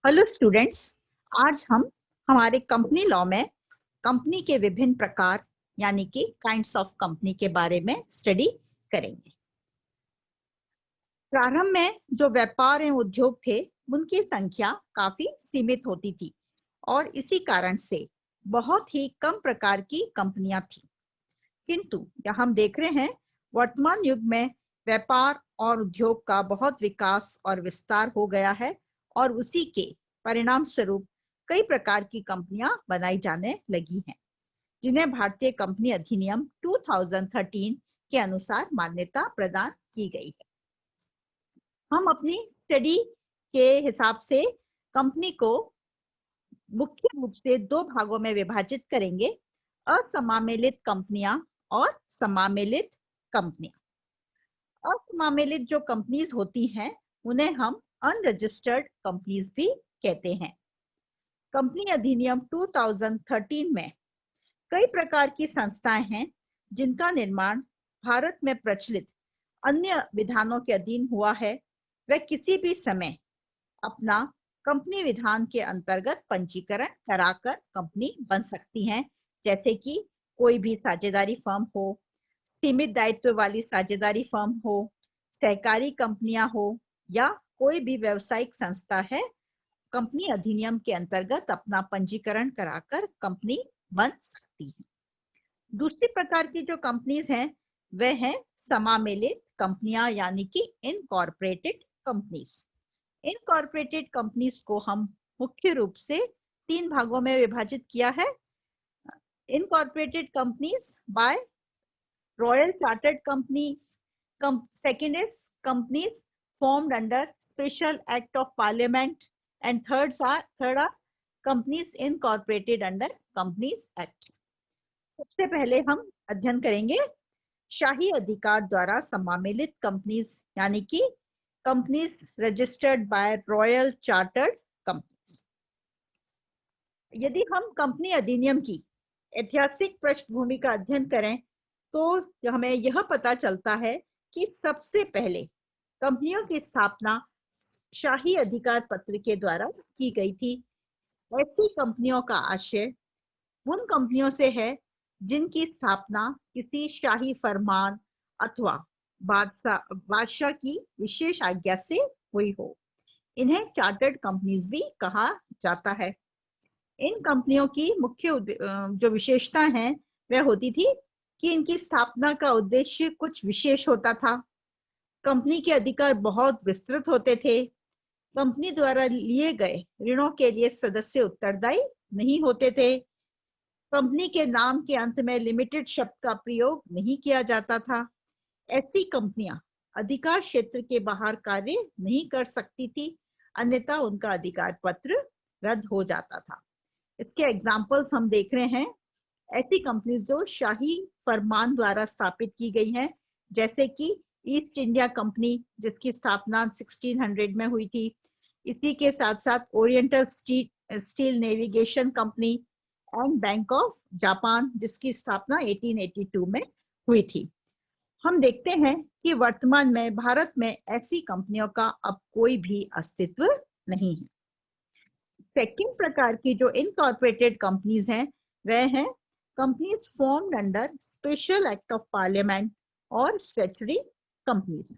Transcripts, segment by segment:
Hello students, आज हम हमारे कंपनी लॉ में कंपनी के विभिन्न प्रकार यानी कि काइंड्स ऑफ कंपनी के बारे में स्टडी करेंगे। प्रारंभ में जो व्यापार एवं उद्योग थे उनकी संख्या काफी सीमित होती थी और इसी कारण से बहुत ही कम प्रकार की कंपनियां थी। किंतु यह हम देख रहे हैं वर्तमान युग में व्यापार और उद्योग का बहुत विकास और विस्तार हो गया है और उसी के परिणाम स्वरूप कई प्रकार की कंपनियां बनाई जाने लगी हैं, जिन्हें भारतीय कंपनी अधिनियम 2013 के अनुसार मान्यता प्रदान की गई है। हम अपनी स्टडी के हिसाब से कंपनी को मुख्य रूप से दो भागों में विभाजित करेंगे, असमामेलित कंपनियां और समामेलित कंपनियां। असमामेलित जो कंपनीज होती हैं उन्हें हम अनरजिस्टर्ड कंपनीज भी कहते हैं। कंपनी अधिनियम 2013 में कई प्रकार की संस्थाएं हैं जिनका निर्माण भारत में प्रचलित अन्य विधानों के अधीन हुआ है। वह किसी भी समय अपना कंपनी विधान के अंतर्गत पंजीकरण कराकर कंपनी बन सकती हैं, जैसे कि कोई भी साझेदारी फर्म हो, सीमित दायित्व वाली साझेदारी फर्म हो, सहकारी कंपनियां हो या कोई भी व्यावसायिक संस्था है, कंपनी अधिनियम के अंतर्गत अपना पंजीकरण कराकर कंपनी बन सकती है। दूसरी प्रकार की जो कंपनीज हैं वह है समामेलित कंपनियां यानी कि इनकॉर्पोरेटेड कंपनीज। इनकॉर्पोरेटेड कंपनीज को हम मुख्य रूप से तीन भागों में विभाजित किया है। Incorporated companies by royal chartered companies, second is companies formed under special act of parliament, and third are companies incorporated under companies act। सबसे पहले हम अध्ययन करेंगे शाही अधिकार द्वारा समामेलित कंपनीज यानी कि companies registered bye royal chartered companies. यदि हम कंपनी अधिनियम की ऐतिहासिक पृष्ठभूमि का अध्ययन करें तो हमें यह पता चलता है कि सबसे पहले कंपनियों की स्थापना शाही अधिकार पत्र के द्वारा की गई थी। ऐसी कंपनियों का आशय उन कंपनियों से है जिनकी स्थापना किसी शाही फरमान अथवा बादशाह की विशेष आज्ञा से हुई हो। इन्हें चार्टर्ड कंपनीज भी कहा जाता है। इन कंपनियों की मुख्य जो विशेषता है वह होती थी कि इनकी स्थापना का उद्देश्य कुछ विशेष होता था। कंपनी के अधिकार बहुत विस्तृत होते थे। कंपनी द्वारा लिए गए ऋणों के लिए सदस्य उत्तरदायी नहीं होते थे। कंपनी के नाम के अंत में लिमिटेड शब्द का प्रयोग नहीं किया जाता था। ऐसी कंपनियां अधिकार क्षेत्र के बाहर कार्य नहीं कर सकती थी, अन्यथा उनका अधिकार पत्र रद्द हो जाता था। इसके एग्जाम्पल्स हम देख रहे हैं। ऐसी कंपनीज जो शाही फरमान द्वारा स्थापित की गई हैं, जैसे कि ईस्ट इंडिया कंपनी जिसकी स्थापना 1600 में हुई थी। इसी के साथ साथ oriental steel navigation company and bank of Japan जिसकी स्थापना 1882 में हुई थी। हम देखते हैं कि वर्तमान में भारत में ऐसी कंपनियों का अब कोई भी अस्तित्व नहीं है। सेकंड प्रकार की जो इनकॉर्पोरेटेड कंपनीज हैं वह हैं companies formed under special act of parliament और स्टैट्यूटरी कंपनीज।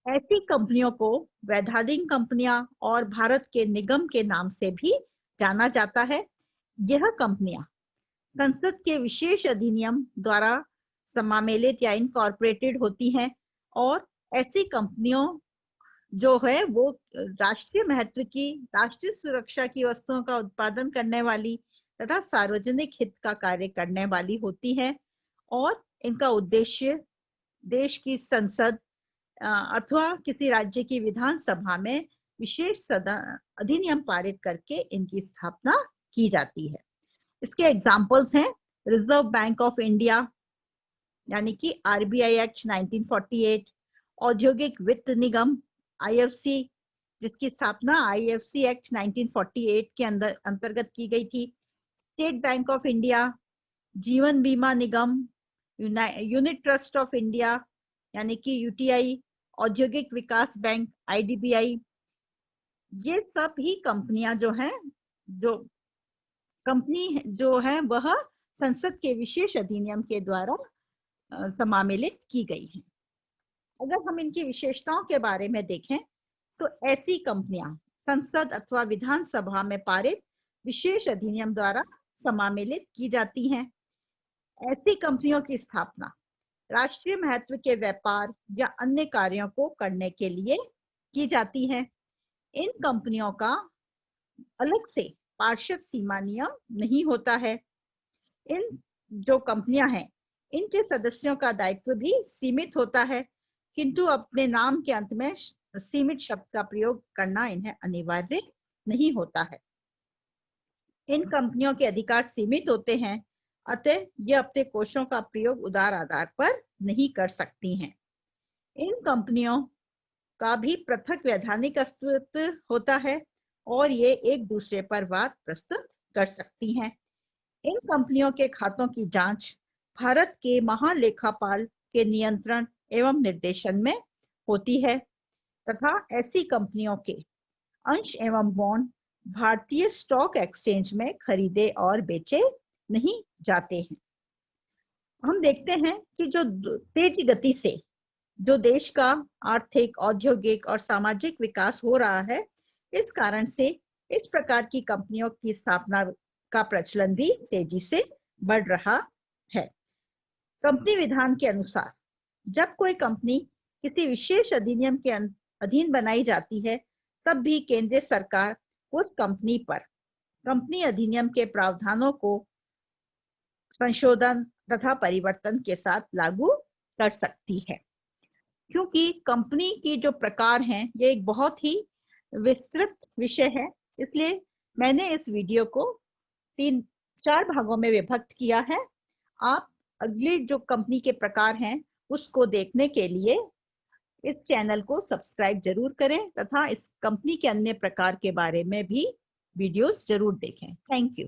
ऐसी कंपनियों को वैधानिक कंपनियां और भारत के निगम के नाम से भी जाना जाता है। यह कंपनियां संसद के विशेष अधिनियम द्वारा समामेलित या इनकॉर्पोरेटेड होती हैं और ऐसी कंपनियों जो है वो राष्ट्रीय महत्व की, राष्ट्रीय सुरक्षा की वस्तुओं का उत्पादन करने वाली तथा सार्वजनिक हित का कार्य करने वाली होती है और इनका उद्देश्य देश की संसद अथवा किसी राज्य की विधानसभा में विशेष अधिनियम पारित करके इनकी स्थापना की जाती है। इसके एग्जाम्पल्स हैं रिजर्व बैंक ऑफ इंडिया यानी कि आरबीआई एक्ट 1948, औद्योगिक वित्त निगम आईएफसी जिसकी स्थापना आईएफसी एक्ट 1948 के अंतर्गत की गई थी, स्टेट बैंक ऑफ इंडिया, जीवन बीमा निगम, यूनिट ट्रस्ट ऑफ इंडिया यानी कि यूटीआई, औद्योगिक विकास बैंक आईडीबीआई, ये सब ही कंपनियां जो हैं, जो कंपनी जो है वह संसद के विशेष अधिनियम के द्वारा समामेलित की गई है। अगर हम इनकी विशेषताओं के बारे में देखें तो ऐसी कंपनियां संसद अथवा विधानसभा में पारित विशेष अधिनियम द्वारा समामेलित की जाती हैं। ऐसी कंपनियों की स्थापना राष्ट्रीय महत्व के व्यापार या अन्य कार्यों को करने के लिए की जाती है। इन कंपनियों का अलग से पार्षद सीमा नियम नहीं होता है। इन जो कंपनियां हैं, इनके सदस्यों का दायित्व भी सीमित होता है, किंतु अपने नाम के अंत में सीमित शब्द का प्रयोग करना इन्हें अनिवार्य नहीं होता है। इन कंपनियों के अधिकार सीमित होते हैं, अतः ये अपने कोषों का प्रयोग उदार आधार पर नहीं कर सकती हैं। इन कंपनियों का भी पृथक वैधानिक अस्तित्व होता है और ये एक दूसरे पर वाद प्रस्तुत कर सकती हैं। इन कंपनियों के खातों की जांच भारत के महालेखापाल के नियंत्रण एवं निर्देशन में होती है तथा ऐसी कंपनियों के अंश एवं बॉन्ड भारतीय स्टॉक एक्सचेंज में खरीदे और बेचे नहीं जाते हैं। हम देखते हैं कि जो तेज गति से जो देश का आर्थिक, औद्योगिक और सामाजिक विकास हो रहा है, इस कारण से इस प्रकार की कंपनियों की स्थापना का प्रचलन भी तेजी से बढ़ रहा है। कंपनी विधान के अनुसार जब कोई कंपनी किसी विशेष अधिनियम के अधीन बनाई जाती है, तब भी केंद्रीय सरकार उस कंपनी पर कंपनी अधिनियम के प्रावधानों को संशोधन तथा परिवर्तन के साथ लागू कर सकती है। क्योंकि कंपनी की जो प्रकार हैं, ये एक बहुत ही विस्तृत विषय है, इसलिए मैंने इस वीडियो को 3-4 भागों में विभक्त किया है। आप अगली जो कंपनी के प्रकार हैं उसको देखने के लिए इस चैनल को सब्सक्राइब जरूर करें तथा इस कंपनी के अन्य प्रकार के बारे में भी वीडियोस जरूर देखें। Thank you.